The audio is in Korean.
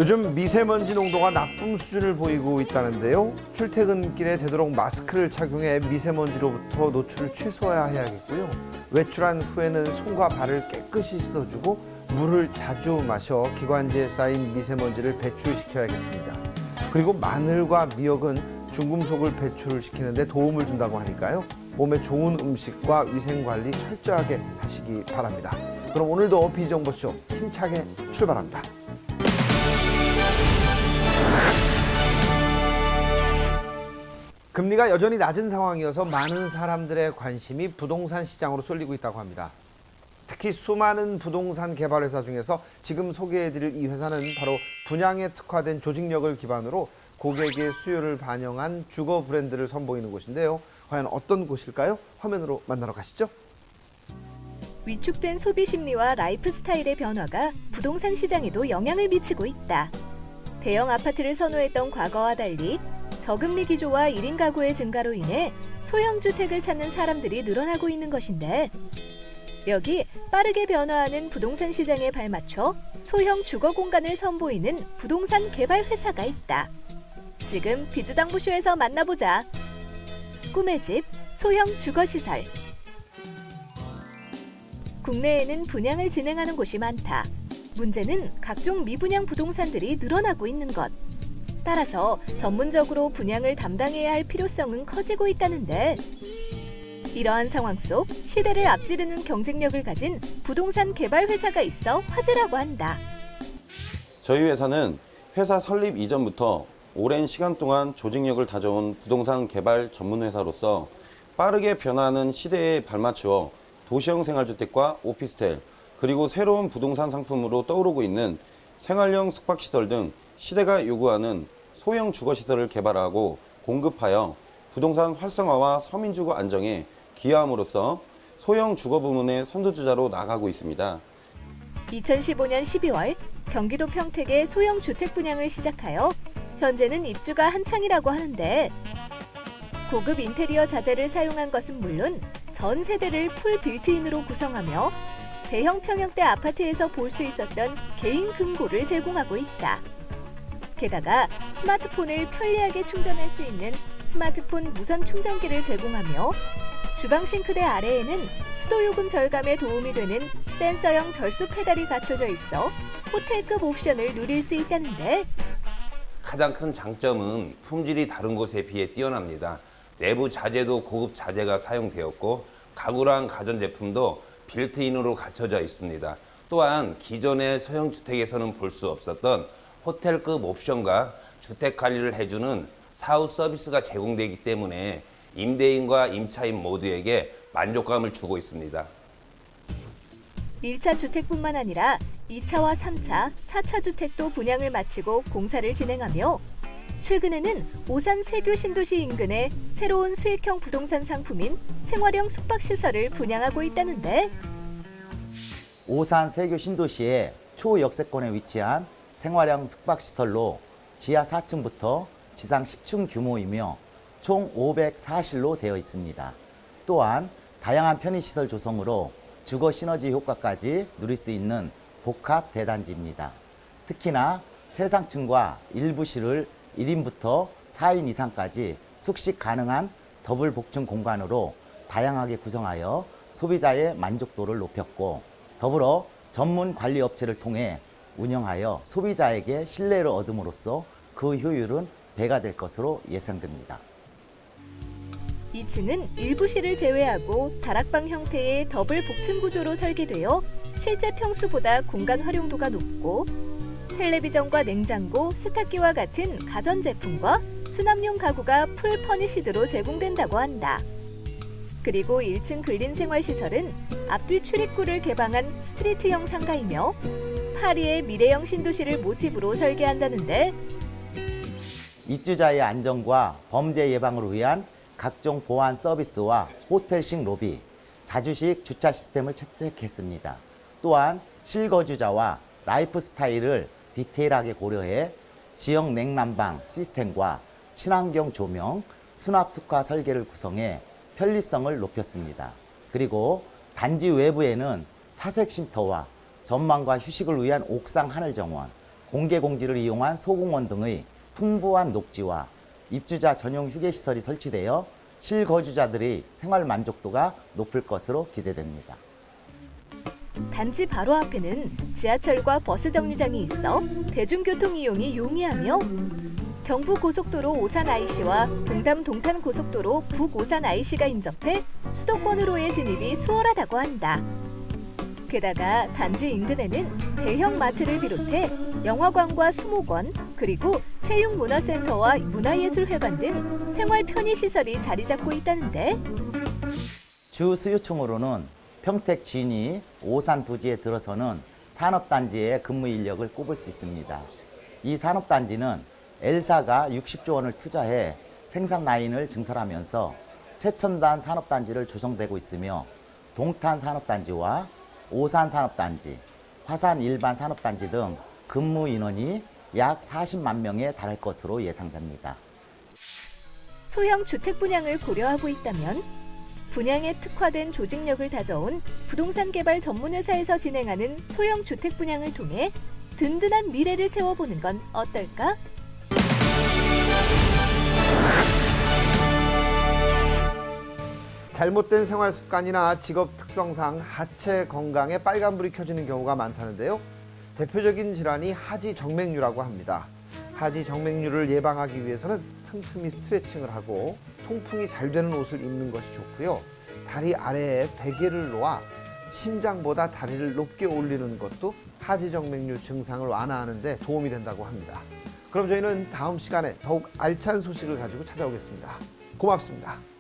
요즘 미세먼지 농도가 나쁨 수준을 보이고 있다는데요. 출퇴근길에 되도록 마스크를 착용해 미세먼지로부터 노출을 최소화해야겠고요. 외출한 후에는 손과 발을 깨끗이 씻어주고 물을 자주 마셔 기관지에 쌓인 미세먼지를 배출시켜야겠습니다. 그리고 마늘과 미역은 중금속을 배출시키는 데 도움을 준다고 하니까요. 몸에 좋은 음식과 위생관리 철저하게 하시기 바랍니다. 그럼 오늘도 비정보쇼 힘차게 출발합니다. 금리가 여전히 낮은 상황이어서 많은 사람들의 관심이 부동산 시장으로 쏠리고 있다고 합니다. 특히 수많은 부동산 개발 회사 중에서 지금 소개해드릴 이 회사는 바로 분양에 특화된 조직력을 기반으로 고객의 수요를 반영한 주거 브랜드를 선보이는 곳인데요. 과연 어떤 곳일까요? 화면으로 만나러 가시죠. 위축된 소비 심리와 라이프 스타일의 변화가 부동산 시장에도 영향을 미치고 있다. 대형 아파트를 선호했던 과거와 달리 저금리 기조와 1인 가구의 증가로 인해 소형 주택을 찾는 사람들이 늘어나고 있는 것인데, 여기 빠르게 변화하는 부동산 시장에 발맞춰 소형 주거 공간을 선보이는 부동산 개발 회사가 있다. 지금 비즈정보쇼에서 만나보자. 꿈의 집, 소형 주거시설. 국내에는 분양을 진행하는 곳이 많다. 문제는 각종 미분양 부동산들이 늘어나고 있는 것. 따라서 전문적으로 분양을 담당해야 할 필요성은 커지고 있다는데, 이러한 상황 속 시대를 앞지르는 경쟁력을 가진 부동산 개발 회사가 있어 화제라고 한다. 저희 회사는 회사 설립 이전부터 오랜 시간 동안 조직력을 다져온 부동산 개발 전문 회사로서 빠르게 변화하는 시대에 발맞추어 도시형 생활주택과 오피스텔, 그리고 새로운 부동산 상품으로 떠오르고 있는 생활형 숙박시설 등 시대가 요구하는 소형 주거시설을 개발하고 공급하여 부동산 활성화와 서민주거 안정에 기여함으로써 소형 주거 부문의 선두주자로 나가고 있습니다. 2015년 12월 경기도 평택에 소형 주택 분양을 시작하여 현재는 입주가 한창이라고 하는데, 고급 인테리어 자재를 사용한 것은 물론 전 세대를 풀 빌트인으로 구성하며 대형 평형대 아파트에서 볼 수 있었던 개인 금고를 제공하고 있다. 게다가 스마트폰을 편리하게 충전할 수 있는 스마트폰 무선 충전기를 제공하며 주방 싱크대 아래에는 수도요금 절감에 도움이 되는 센서형 절수 페달이 갖춰져 있어 호텔급 옵션을 누릴 수 있다는데, 가장 큰 장점은 품질이 다른 곳에 비해 뛰어납니다. 내부 자재도 고급 자재가 사용되었고 가구랑 가전제품도 빌트인으로 갖춰져 있습니다. 또한 기존의 소형주택에서는 볼 수 없었던 호텔급 옵션과 주택 관리를 해주는 사후 서비스가 제공되기 때문에 임대인과 임차인 모두에게 만족감을 주고 있습니다. 1차 주택뿐만 아니라 2차와 3차, 4차 주택도 분양을 마치고 공사를 진행하며 최근에는 오산 세교 신도시 인근에 새로운 수익형 부동산 상품인 생활형 숙박시설을 분양하고 있다는데, 오산 세교 신도시의 초역세권에 위치한 생활형 숙박시설로 지하 4층부터 지상 10층 규모이며 총 504실로 되어 있습니다. 또한 다양한 편의시설 조성으로 주거 시너지 효과까지 누릴 수 있는 복합 대단지입니다. 특히나 최상층과 일부실을 1인부터 4인 이상까지 숙식 가능한 더블 복층 공간으로 다양하게 구성하여 소비자의 만족도를 높였고, 더불어 전문 관리 업체를 통해 운영하여 소비자에게 신뢰를 얻음으로써 그 효율은 배가 될 것으로 예상됩니다. 2층은 일부실을 제외하고 다락방 형태의 더블 복층 구조로 설계되어 실제 평수보다 공간 활용도가 높고, 텔레비전과 냉장고, 세탁기와 같은 가전제품과 수납용 가구가 풀 퍼니시드로 제공된다고 한다. 그리고 1층 근린생활시설은 앞뒤 출입구를 개방한 스트리트형 상가이며 파리의 미래형 신도시를 모티브로 설계한다는데, 입주자의 안전과 범죄 예방을 위한 각종 보안 서비스와 호텔식 로비, 자주식 주차 시스템을 채택했습니다. 또한 실거주자와 라이프 스타일을 디테일하게 고려해 지역 냉난방 시스템과 친환경 조명, 수납 특화 설계를 구성해 편리성을 높였습니다. 그리고 단지 외부에는 사색 쉼터와 전망과 휴식을 위한 옥상 하늘 정원, 공개 공지를 이용한 소공원 등의 풍부한 녹지와 입주자 전용 휴게시설이 설치되어 실거주자들의 생활 만족도가 높을 것으로 기대됩니다. 단지 바로 앞에는 지하철과 버스 정류장이 있어 대중교통 이용이 용이하며 경부고속도로 오산 IC와 동담 동탄 고속도로 북오산 IC가 인접해 수도권으로의 진입이 수월하다고 한다. 게다가 단지 인근에는 대형 마트를 비롯해 영화관과 수목원, 그리고 체육문화센터와 문화예술회관 등 생활 편의시설이 자리 잡고 있다는데 주 수요층으로는 평택 진이 오산 부지에 들어서는 산업단지의 근무 인력을 꼽을 수 있습니다. 이 산업단지는 L사가 60조 원을 투자해 생산 라인을 증설하면서 최첨단 산업단지를 조성되고 있으며 동탄 산업단지와 오산 산업단지, 화산 일반 산업단지 등 근무 인원이 약 40만 명에 달할 것으로 예상됩니다. 소형 주택 분양을 고려하고 있다면 분양에 특화된 조직력을 다져온 부동산 개발 전문회사에서 진행하는 소형 주택 분양을 통해 든든한 미래를 세워보는 건 어떨까? 잘못된 생활 습관이나 직업 특성상 하체 건강에 빨간불이 켜지는 경우가 많다는데요. 대표적인 질환이 하지 정맥류라고 합니다. 하지 정맥류를 예방하기 위해서는 틈틈이 스트레칭을 하고 통풍이 잘 되는 옷을 입는 것이 좋고요. 다리 아래에 베개를 놓아 심장보다 다리를 높게 올리는 것도 하지 정맥류 증상을 완화하는 데 도움이 된다고 합니다. 그럼 저희는 다음 시간에 더욱 알찬 소식을 가지고 찾아오겠습니다. 고맙습니다.